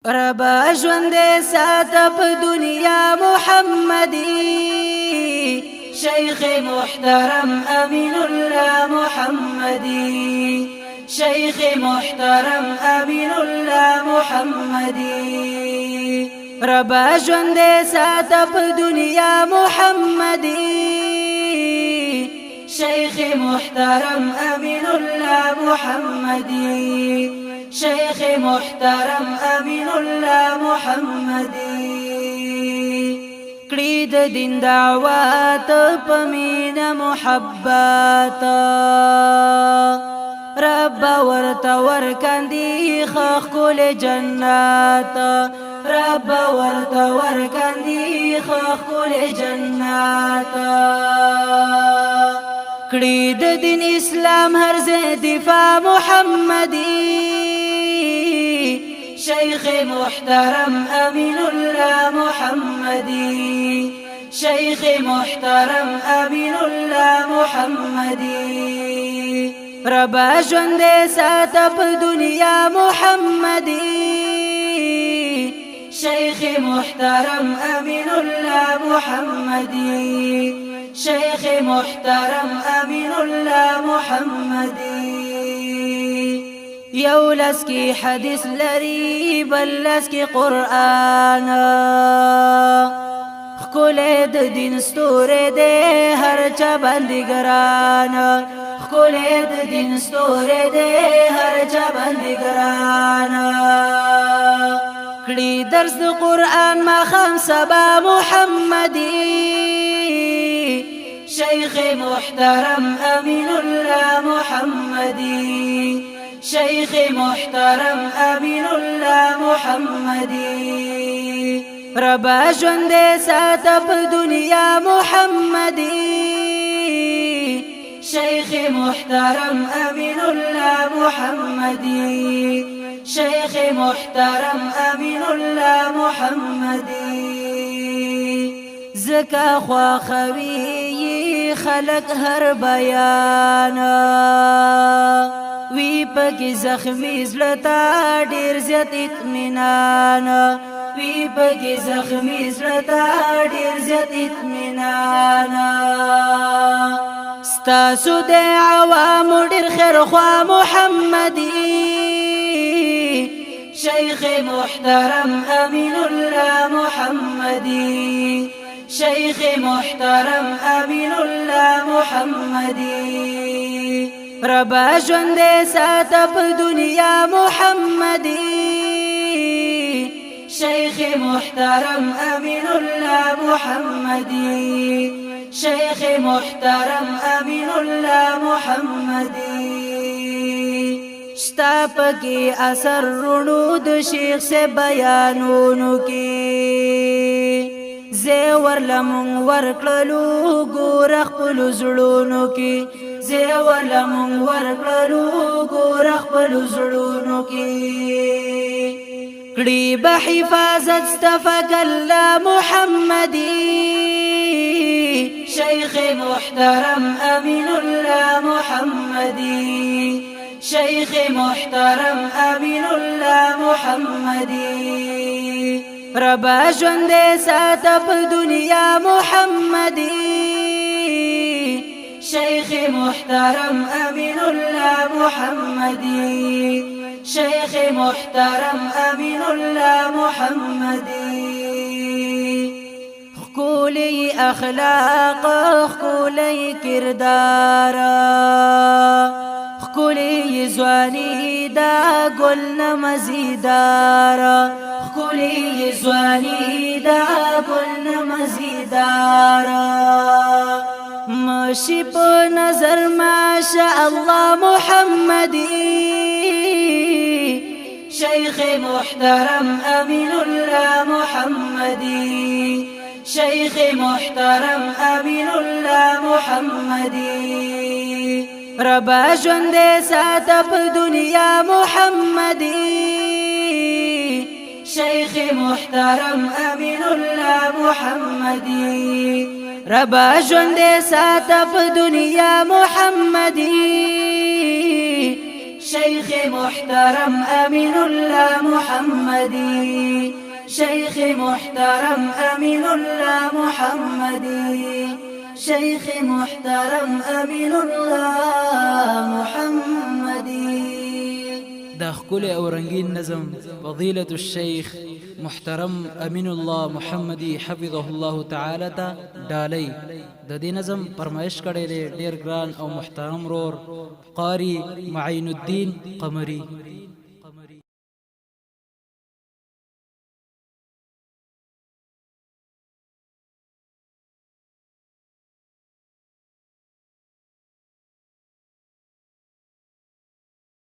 ربا ژوند سات په دنیا محمدی شیخ محترم امین الله محمدی شیخ محترم امین الله محمدی ربا ژوند سات په دنیا محمدی شیخ محترم امین الله محمدی شیخ محترم امین الله محمدی کړي د دین دعوات په مینه محبت رب ورته ورکندي خخول جنات رب ورته ورکندي خخول جنات کړي د دین اسلام هر ځای دفاع محمدی شیخ محترم امین الله محمدی شیخ محترم امین الله محمدی ربا ژوند سات په دنیا محمدی شیخ محترم امین الله محمدی شیخ محترم امین الله محمدی یولس کی حدیث لري بلس کی قرآن خکول د دین ستوره ده هر چا باندې ګران خکول د دین ستوره ده هر چا باندې ګران کړي درس د قرآن ما خام سبا محمدی شیخ محترم امین الله محمدی شیخ محترم امین الله محمدی ربا ژوند سات په دنیا محمدی شیخ محترم امین الله محمدی شیخ محترم امین الله محمدی زکا خوا خوی خلق هر بیان وی پکی زخمی زلتا ډیر زیات اطمینان وی پکی زخمی زلتا ډیر زیات اطمینان ستاسو د عوام ډیر خیر خوا محمدی شیخ محترم امین الله محمدی شیخ محترم امین الله محمدی ربا ژوند سات په دنیا محمدی شیخ محترم امین الله محمدی شیخ محترم امین الله محمدی شتا پکې اثر رونو د شیخ سے بیانونو کې زه ورلمون ورکړلو ګور خپل زړونو کې زه ورلمون ورکړلو ګور خپل زړونو کې کړي به حفاظت استفق الله محمدی شیخ محترم امین الله محمدی شیخ محترم امین الله محمدی ربا ژوند سات په دنیا محمدی شیخ محترم امین الله محمدی شیخ محترم امین الله محمدی خکولی اخلاق خکولی کردار خکولی زوانی دا گل نمزیدار خکولی زوانی دا گل نمزیدار ماشی په نظر ماشاء الله محمدی شیخ محترم امین الله محمدی شیخ محترم امین الله محمدی ربا ژوند سات په دنیا محمدی شیخ محترم امین الله محمدی ربا ژوند سات په دنیا محمدی شیخ محترم امین اللہ محمدی، شیخ محترم امین اللہ محمدی، شیخ محترم امین اللہ محمدی. دا ښکلی او رنگین نظم فضیلة الشیخ محترم امین الله محمدی حفظه الله تعالی ته ډالۍ. د دې نظم فرمایش کړی دی ډیر ګران او محترم رور قاری معین الدین قمری.